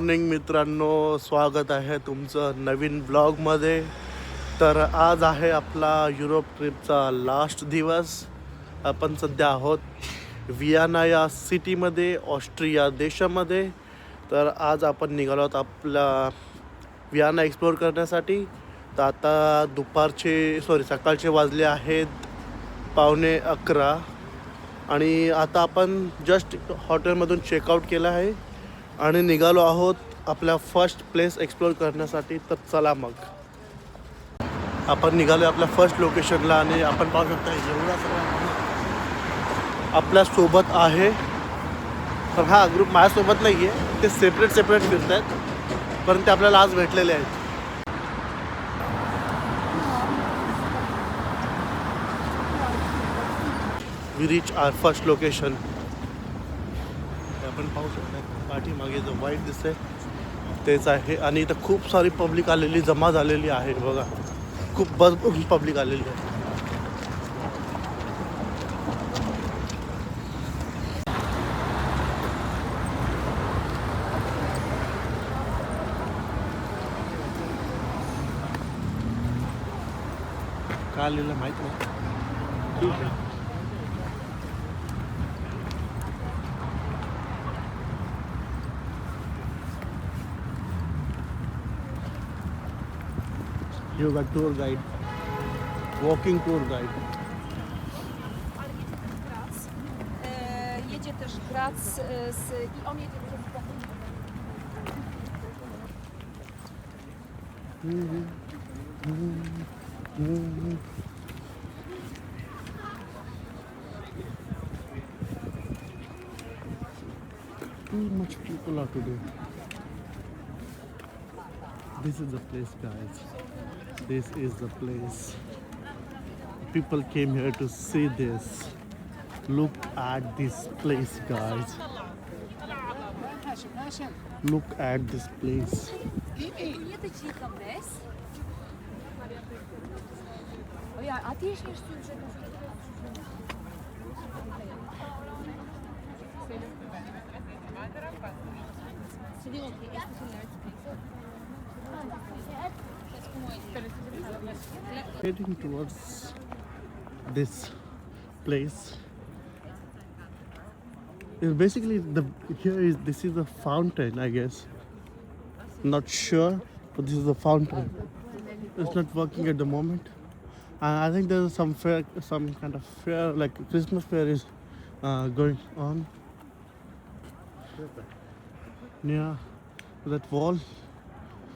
Morning मित्रांनो, स्वागत आहे तुमचं नवीन ब्लॉगमध्ये. तर आज आहे आपला युरोप ट्रिपचा लास्ट दिवस. आपण सध्या आहोत वियाना या सिटीमध्ये, ऑस्ट्रिया देशामध्ये. तर आज आपण निघालो आहोत आपला वियाना एक्सप्लोअर करण्यासाठी. तर आता सकाळचे वाजले आहेत 11:15 आणि आता आपण जस्ट हॉटेलमधून चेकआउट केलं आहे आणि निघालो आहोत आपल्या फर्स्ट प्लेस एक्सप्लोअर करण्यासाठी. तर चला मग आपण निघालो आपल्या फर्स्ट लोकेशनला आणि आपण पाहू शकता एवढा सगळा आपल्यासोबत आहे. तर हा ग्रुप माझ्यासोबत नाही आहे, ते सेपरेट फिरत आहेत, पण ते आपल्याला आज भेटलेले आहेत. We reach our first location. आपण पाहू शकता पाठीमागे जो व्हाईट दिसतंय तेच आहे आणि इथं खूप सारी पब्लिक आलेली जमा झालेली आहे. बघा, खूप पब्लिक आलेली आहे. काय लिहिलं माहित नाही. ठीक आहे. You got tour guide, walking tour guide. Graz. Jedzie też Graz i on jedzie przez Too much people are today. This is the place, guys. This is the place. People came here to see this. Look at this place, guys. Look at this place. Heading towards this place. Basically, this is a fountain, I guess. Not sure, but this is a fountain. It's not working at the moment. I think there's some kind of fair, like Christmas fair is going on. Yeah, that wall.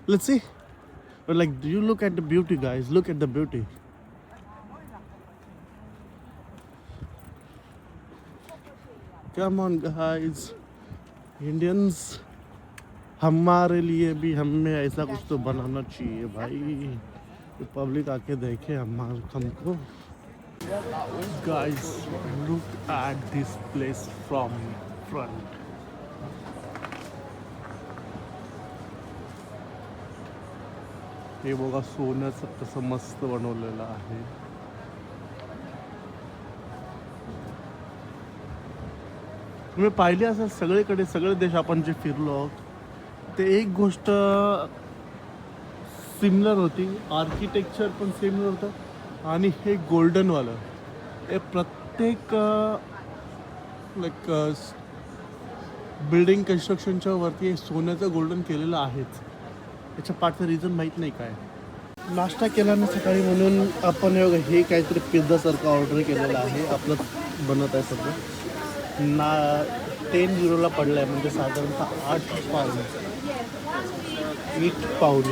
Let's see. But like, do you look at the beauty, guys? Look at the beauty. Come on, guys. Indians, हमारे लिए भी हमें ऐसा कुछ तो banana चाहिए भाई. Public आके देखे हमको. Guys, look at this place from front. हे बघा, सोन्याचं कसं मस्त बनवलेलं आहे. तुम्ही पाहिले असं सगळीकडे सगळे देश आपण जे फिरलो ते एक गोष्ट सिमिलर होती. आर्किटेक्चर पण सिमिलर होतं आणि हे गोल्डनवालं हे प्रत्येक लाईक बिल्डिंग कन्स्ट्रक्शनच्या वरती हे सोन्याचं गोल्डन केलेलं आहेच. याच्या पाठचं रिझन माहीत नाही काय. नाश्ता केला ना सकाळी म्हणून आपण हे काहीतरी पिझ्झासारखं ऑर्डर केलेलं आहे. आपलं बनत आहे सगळं. 10 युरोला पडलं आहे, म्हणजे साधारणतः 8 पाऊंड.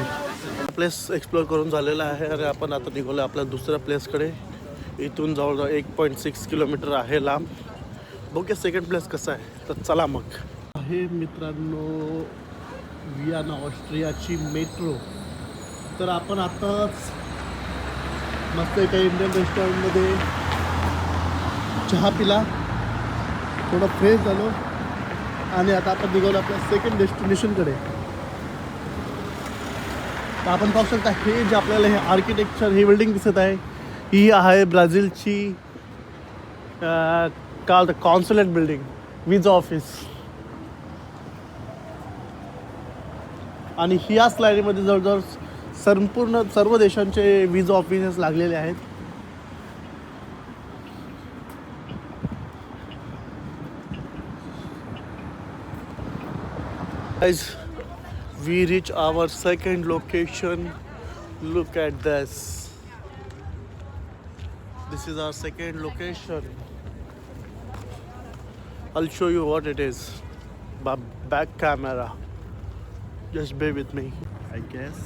प्लेस एक्सप्लोअर करून झालेला आहे आणि आपण आता निघालो आपल्या दुसऱ्या प्लेसकडे. इथून जवळजवळ 1.6 किलोमीटर आहे लांब. बघूया सेकंड प्लेस कसं आहे. तर चला मग. आहे मित्रांनो वियाना ऑस्ट्रियाची मेट्रो. तर आपण आताच मस्त एका इंडियन रेस्टॉरंटमध्ये चहा पिला, थोडं फ्रेश झालो आणि आता आपण निघालो आपल्या सेकंड डेस्टिनेशनकडे. तर आपण पाहू शकता हे जे आपल्याला हे आर्किटेक्चर, ही बिल्डिंग दिसत आहे, ही आहे ब्राझीलची कॉन्सुलेट बिल्डिंग, विजा ऑफिस. आणि ह्या स्लाईडमध्ये जवळजवळ संपूर्ण सर्व देशांचे विजा ऑफिसेस लागलेले आहेत. Guys, we reach our second location. Look at this. This is our second location. I'll show you what it is. Back camera. Just bear with me, I guess.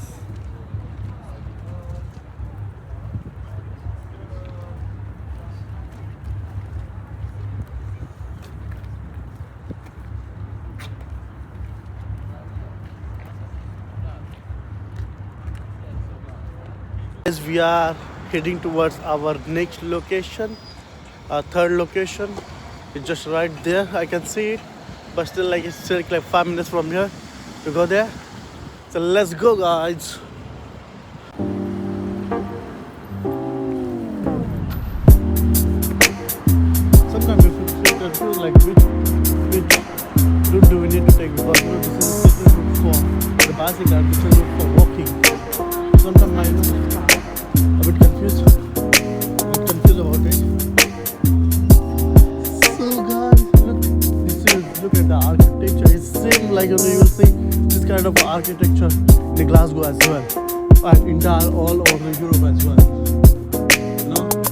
As we are heading towards our next location, our third location. It's just right there. I can see it, but still, like it's still like 5 minutes from here to go there. So let's go, guys. Sometimes you feel confused, like which route do we need to take, because you know this is a secret route for the bicycle, this is a route for walking. Sometimes I know a bit confused. I'm confused about it. So guys, look at the architecture. It seems like you will see this kind of architecture in Glasgow as well, and entire all over Europe as well. You know, this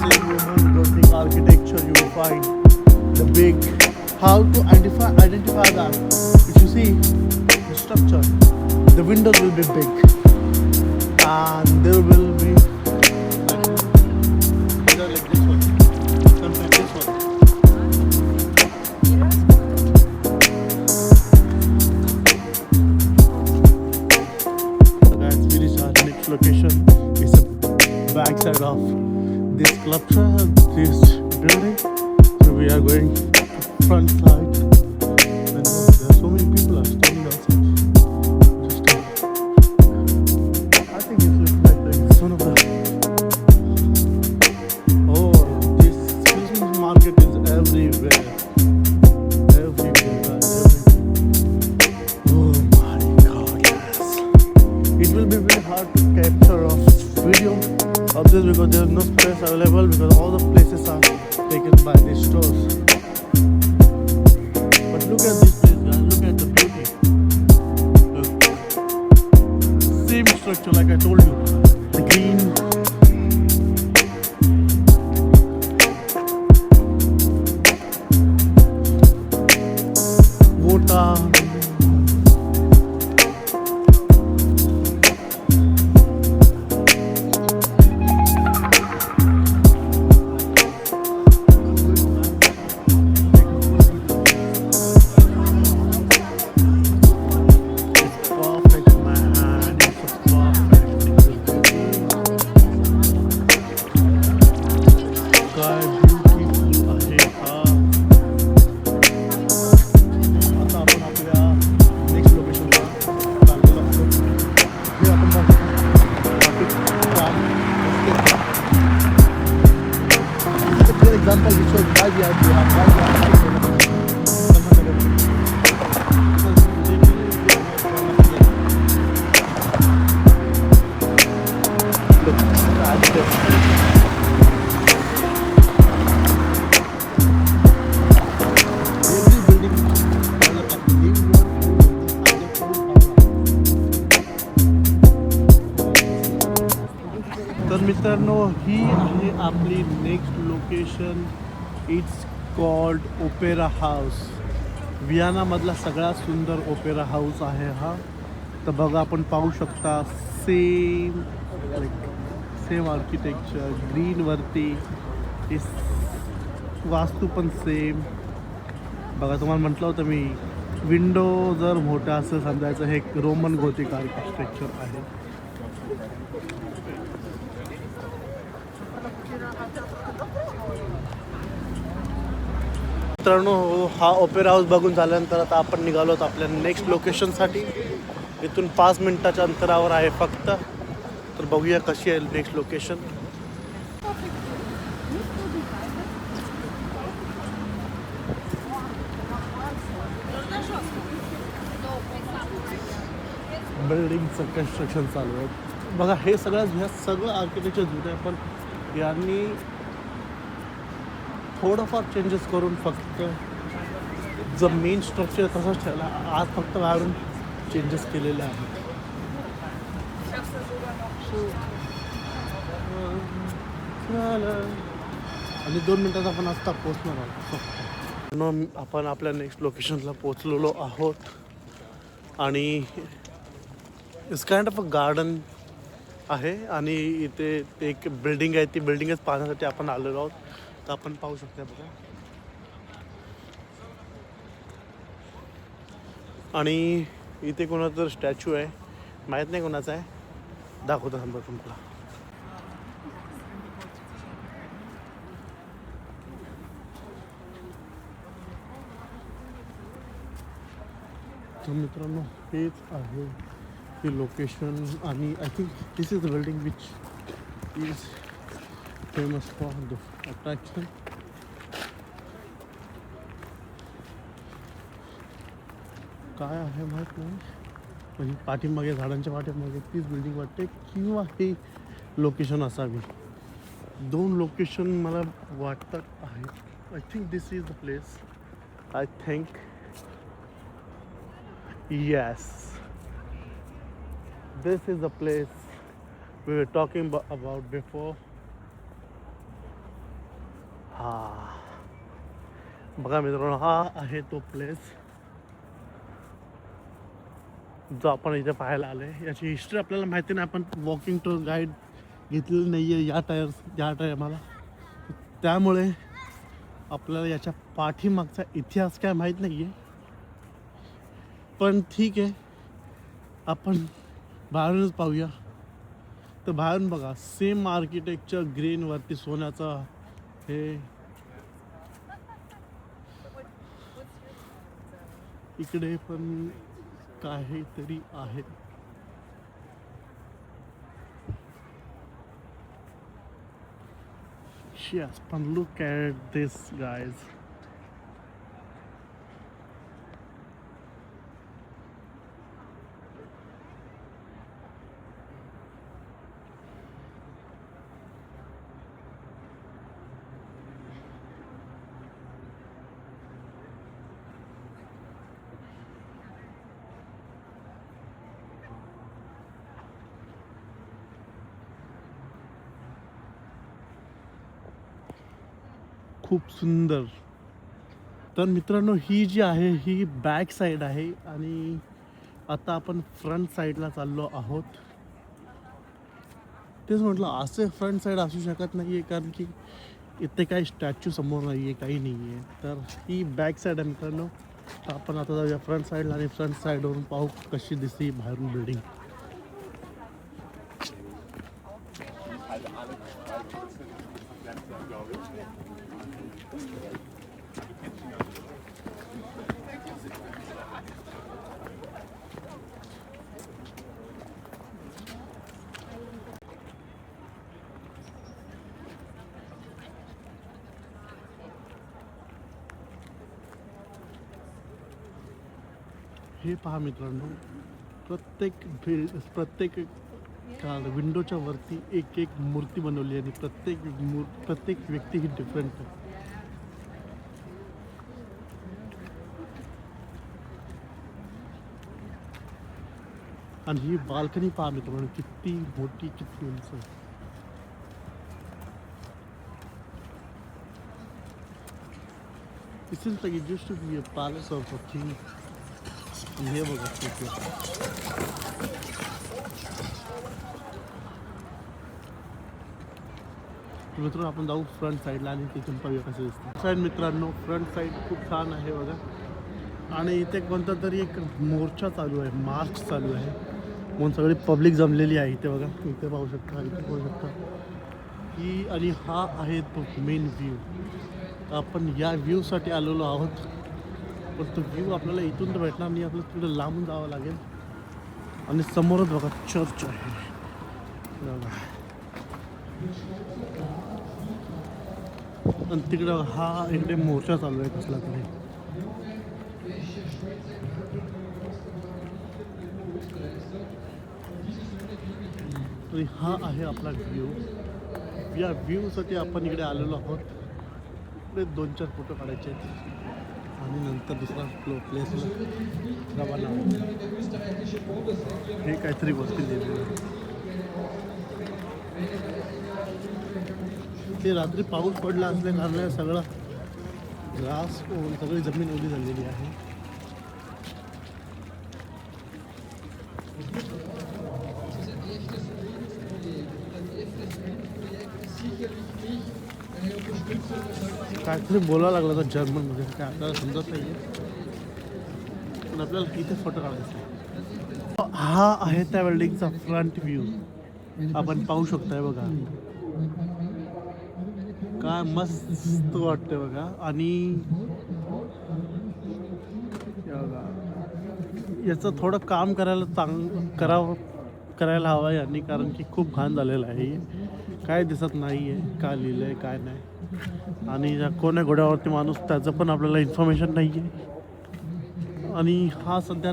is Roman Gothic architecture. You will find the big. How to identify that? If you see the structure, the windows will be big. And there will be either like this one, sometimes this one. So guys, we reached our next location. It's the back side of this sculpture, this building. So we are going front side. And there are so many people are standing outside. One of the this Christmas market is everywhere, guys, oh my god, yes. It will be very hard to capture a video of this because there is no space available, because all the places are taken by these stores. But look at this place, guys, look at the beauty. Look. Same structure like I told you. The green water. Example, which was why we are तर मित्रांनो, ही आहे आपली next location. It's called opera house. वियानामधला सगळ्यात सुंदर opera house आहे हा. तर बघा, आपण पाहू शकता सेम आर्किटेक्चर, ग्रीनवरती वास्तू पण सेम. बघा, तुम्हाला म्हटलं होतं मी, विंडो जर मोठा असं समजायचं, हे एक रोमन गोथिक आर्किटेक्चर आहे. मित्रांनो, हा ओपेरा हाऊस बघून झाल्यानंतर आता आपण निघालो आपल्या नेक्स्ट लोकेशनसाठी. इथून 5 मिनिटाच्या अंतरावर आहे फक्त. तर बघूया कशी आहे नेक्स्ट लोकेशन. बिल्डिंगचं कन्स्ट्रक्शन चालू आहे. बघा हे सगळं आर्किटेक्चर जुनं आहे, पण यांनी थोडंफार चेंजेस करून फक्त जो मेन स्ट्रक्चर तसंच ठेवला. आज फक्त बाहेरून चेंजेस केलेले आहेत. आणि 2 मिनिटात आपण आता पोचणार आहोत फक्त. आपण आपल्या नेक्स्ट लोकेशनला पोचलेलो आहोत आणि it's kind of a garden आहे आणि इथे एक बिल्डिंग आहे. ती बिल्डिंगच पाहण्यासाठी आपण आलेलो आहोत. तर आपण पाहू शकता बघा. आणि इथे कोणाचा तर स्टॅच्यू आहे, माहीत नाही कोणाचा आहे. दाखवतो थांबा तुम्हाला. तर मित्रांनो हेच आहे ते लोकेशन आणि I think this is the building which is famous for the attraction. काय आहे माहीत नाही, म्हणजे पाठीमागे झाडांच्या पाठीमागे तीच बिल्डिंग वाटते किंवा हे लोकेशन असावी. 2 लोकेशन मला वाटतात आहेत. I think this is the place. I think yes, this is the place we were talking about before. बघा मित्रांनो, हा आहे तो प्लेस जो आपण इथे पाहायला आलो आहे. याची हिस्ट्री आपल्याला माहिती नाही, आपण वॉकिंग टूर गाईड घेतलेलं नाही आहे या टायमाला. त्यामुळे आपल्याला याच्या पाठीमागचा इतिहास काय माहीत नाही आहे. पण ठीक आहे, आपण बाहेरूनच पाहूया. तर बाहेरून बघा सेम आर्किटेक्चर ग्रीनवरती सोन्याचा हे. इकडे पण काहीतरी आहे. Yes, पण look at this guys. खूप सुंदर. तर मित्रांनो ही जी आहे ही बॅक साईड आहे आणि आता आपण फ्रंट साईडला चाललो आहोत. तेच म्हटलं असे फ्रंट साईड असू शकत नाही आहे, कारण की इथे काही स्टॅच्यू समोर नाही आहे, काही नाही आहे. तर ही बॅक साईड आहे मित्रांनो. तर आपण आता जाऊया फ्रंट साईडला आणि फ्रंट साईडवरून पाहू कशी दिसते बाहेरून बिल्डिंग. हे पहा मित्रांनो, प्रत्येक विंडोच्या वरती एक मूर्ती बनवली आणि प्रत्येक व्यक्ती ही डिफरंट आहे. आणि ही बाल्कनी पहा मित्रांनो, किती मोठी, किती उंच आहे. It seems like it used to be a palace of a king. हे बघा किती. मित्रांनो आपण जाऊ फ्रंट साईडला आणि तिथून पाहूया कसं दिसतं. साईड मित्रांनो फ्रंट साईड खूप छान आहे बघा. आणि इथे कोणता तरी एक मोर्चा चालू आहे, मार्च चालू आहे म्हणून सगळी पब्लिक जमलेली आहे इथे बघा. इथे पाहू शकता, इथे पाहू शकता ही. आणि हा आहे तो मेन व्ह्यू. आपण या व्ह्यूसाठी आलेलो आहोत, पण तो व्ह्यू आपल्याला इथून तर भेटणार नाही, आपल्याला तिकडे लांबून जावं लागेल. आणि समोरच बघा चर्च आहे बघा. आणि तिकडं हा इकडे मोर्चा चालू आहे कसला तरी. आणि हा आहे आपला व्ह्यू. या व्ह्यूसाठी आपण इकडे आलेलो आहोत. इकडे 2-4 फोटो काढायचे आहेत आणि नंतर दुसरा प्लेसला रवाना व्हायचं. हे काहीतरी वरती लिहिलेलं आहे. ते रात्री पाऊस पडला असल्या कारणाने सगळं ग्रास सगळी जमीन ओली झालेली आहे. काहीतरी बोलायला लागला तर जर्मनमध्ये, काय आपल्याला समजत नाही आहे, पण आपल्याला इथे फोटो काढायचा आहे. हा आहे त्या बिल्डिंगचा फ्रंट व्ह्यू. आपण पाहू शकताय बघा, काय मस्त वाटतं बघा. आणि याचं थोडं काम करायला हवं आहे यांनी, कारण की खूप घाण झालेलं आहे. काय दिसत नाही आहे, काय लिहिलं आहे काय नाही. आणि कोण आहे घोड्यावरती माणूस त्याचं पण आपल्याला इन्फॉर्मेशन नाही आहे. आणि हा सध्या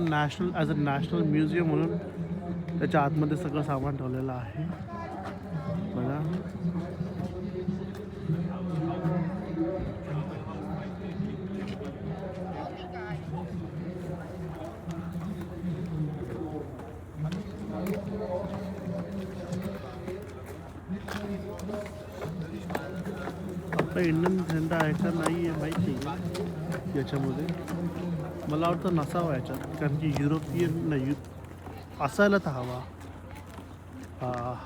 ॲज अ नॅशनल म्युझियम म्हणून त्याच्या आतमध्ये सगळं सामान ठेवलेलं आहे बघा. आपला इंडियन झेंडा आहे का नाही आहे माहिती नाही याच्यामध्ये. मला वाटतं नसावा याच्यात, कारण की युरोपियन नाही असायला तर हवा.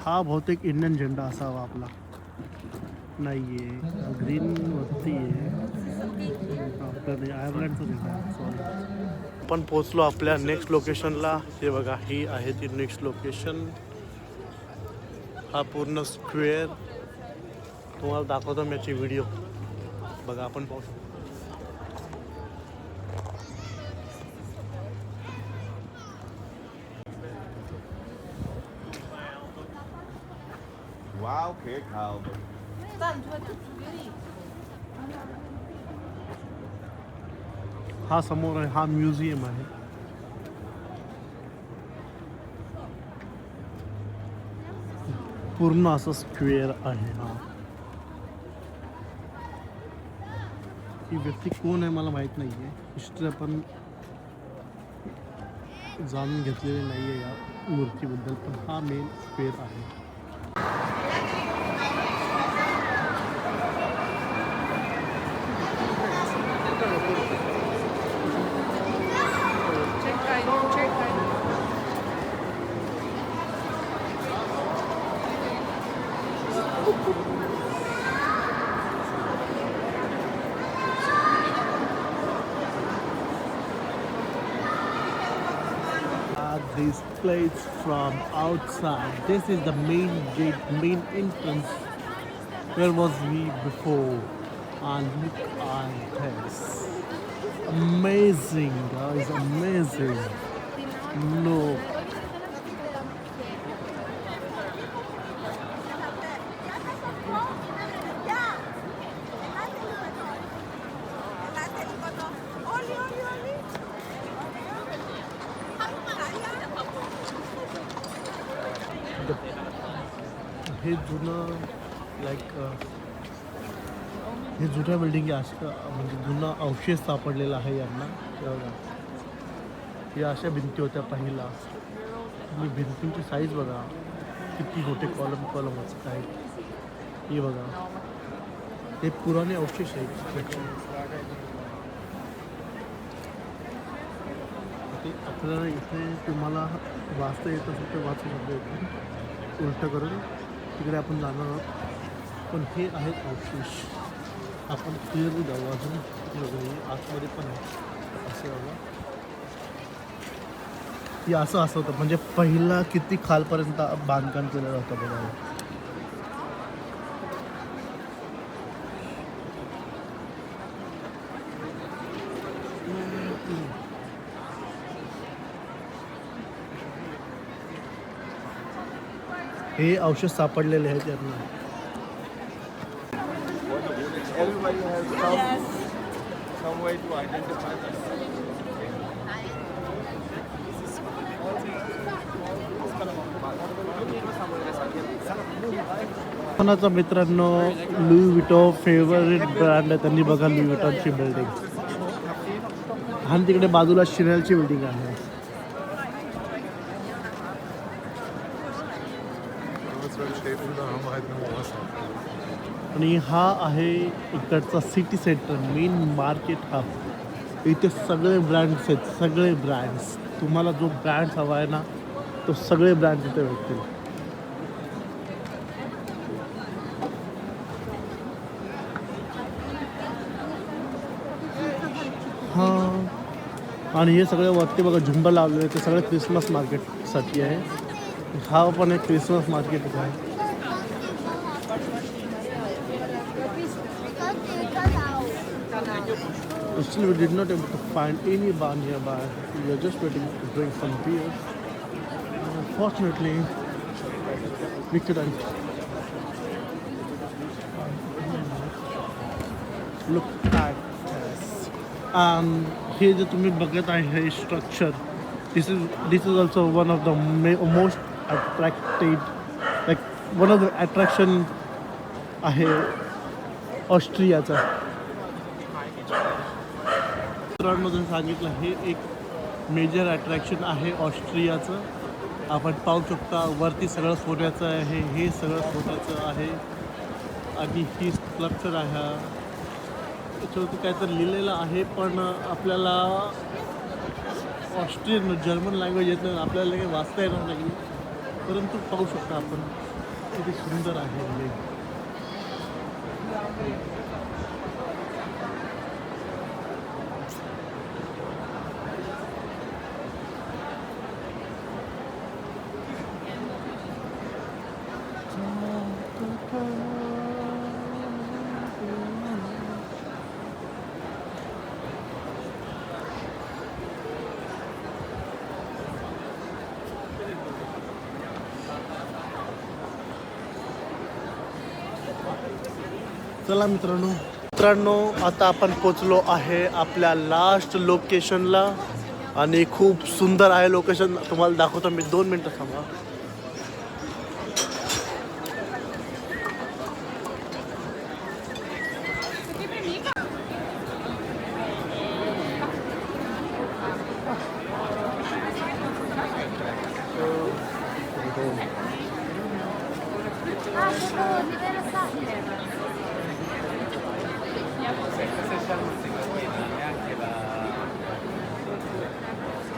हा बहुतेक इंडियन झेंडा असावा आपला. नाही आहे, ग्रीन वरती आहे आपल्या आयर्लंडचा झेंडा आहे. सॉरी. आपण पोचलो आपल्या नेक्स्ट लोकेशनला. हे बघा, ही आहे ती नेक्स्ट लोकेशन. हा पूर्ण स्क्वेअर तुम्हाला दाखवतो मी याची व्हिडिओ बघा. आपण पाहू शकतो. Wow, okay, Calvin. हा समोर आहे, हा म्युझियम आहे. पूर्ण असं स्क्वेअर आहे. हा, ही व्यक्ती कोण आहे मला माहीत नाही आहे. हिस्ट्री आपण जाणून घेतलेली नाही आहे या मूर्तीबद्दल, पण हा मेन स्क्वेअर आहे. These plates from outside. This is the main gate, main entrance. Where was we before? And look at this. Amazing, guys, amazing. Look. हे जुनं हे जुन्या बिल्डिंग म्हणजे जुनं अवशेष सापडलेलं आहे यांना. या अशा भिंती होत्या पहिला. तुम्ही भिंतींची साईज बघा, किती मोठे कॉलम आहेत. हे बघा, हे पुराणे अवशेष आहेत. आपल्याला इथे तुम्हाला वाचता येत असेल तर वाचू शकतो. इथे उलटं करून तिकडे आपण जाणार आहोत. पण हे आहेत अवशेष. आपण क्लिअरली जाऊ. अजून आतमध्ये पण आहे असं बघा. हे असं होतं, म्हणजे पहिला किती खालपर्यंत बांधकाम केलेलं होतं बघा. हे अवशेष सापडलेले आहेत यांना. Everybody has some way to identify them. कोणाचा मित्रांनो लुई विटो फेवरेट ब्रँड आहे, त्यांनी बघा लुई विटॉनची बिल्डिंग आणि तिकडे बाजूला शिनेलची बिल्डिंग आहे. आणि हा आहे इकडचा city centre main market hub. इथे सगळे ब्रँड्स आहेत, सगळे ब्रँड्स. तुम्हाला जो ब्रँड्स हवा आहे ना तो सगळे ब्रँड्स इथे भेटतील. हां, आणि हे सगळे वरती बघा झुंबर लावलेले ते सगळे क्रिसमस मार्केटसाठी आहे. हा पण एक क्रिसमस मार्केट आहे. Still, we did not able to find any bar nearby. We are just waiting to drink some beer. Unfortunately, we couldn't. Look at this. हे जे तुम्ही बघत आहे हे structure, this is also one of the most attractive, like one of the attraction आहे ऑस्ट्रियाचा. मित्रांनो जर सांगितलं हे एक मेजर अट्रॅक्शन आहे ऑस्ट्रियाचं. आपण पाहू शकता वरती सगळं सोन्याचं आहे, हे सगळं सोन्याचं आहे आणि ही स्ट्रक्चर आहे. याच्यावरती काहीतरी लिहिलेलं आहे पण आपल्याला ऑस्ट्रियन जर्मन लँग्वेज येत नाही, आपल्याला काही वाचता येणार नाही, परंतु पाहू शकता आपण किती सुंदर आहे हे. चला मित्रांनो आता आपण पोचलो आहे आपल्या लास्ट लोकेशनला आणि खूप सुंदर आहे लोकेशन. तुम्हाला दाखवतो मी, 2 मिनटं थांबा.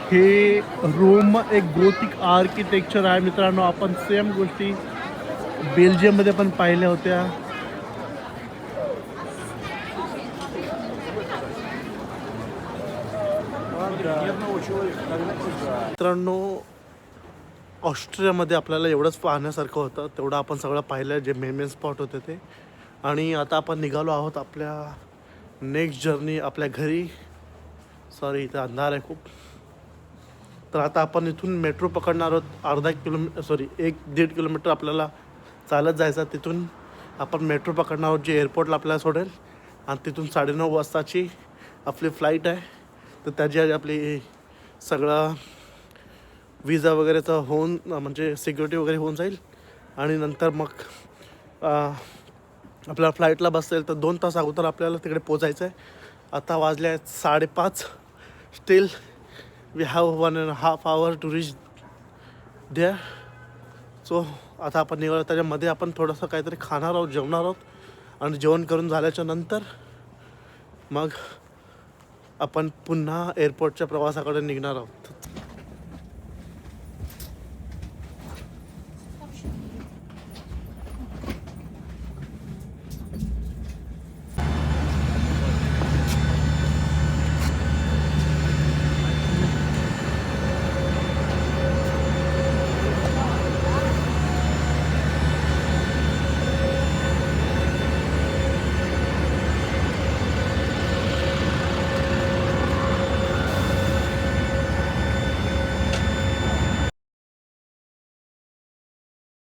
हे रोम एक गोथिक आर्किटेक्चर आहे मित्रांनो. आपण सेम गोष्टी बेल्जियममध्ये पण पाहिल्या होत्या. मित्रांनो ऑस्ट्रियामध्ये आपल्याला एवढंच पाहण्यासारखं होतं, तेवढं आपण सगळं पाहिलं जे मेन स्पॉट होते ते. आणि आता आपण निघालो आहोत आपल्या नेक्स्ट जर्नी आपल्या घरी. सॉरी इथं अंधार आहे खूप. तर आता आपण इथून मेट्रो पकडणार आहोत. 1-1.5 किलोमीटर आपल्याला चालत जायचं. तिथून आपण मेट्रो पकडणार आहोत जे एअरपोर्टला आपल्याला सोडेल आणि तिथून 9:30 वाजताची आपली फ्लाईट आहे. तर त्याची आधी आपली सगळं विजा वगैरेचं होऊन म्हणजे सिक्युरिटी वगैरे होऊन जाईल आणि नंतर मग आपल्याला फ्लाईटला बसता येईल. तर 2 तास अगोदर आपल्याला तिकडे पोचायचं आहे. आता वाजले आहेत 5:30. Steel we have 1.5 hours to reach there. So आता आपण निघालो. त्याच्यामध्ये आपण थोडंसं काहीतरी खाणार आहोत, जेवणार आहोत आणि जेवण करून झाल्याच्या नंतर मग आपण पुन्हा एअरपोर्टच्या प्रवासाकडे निघणार आहोत.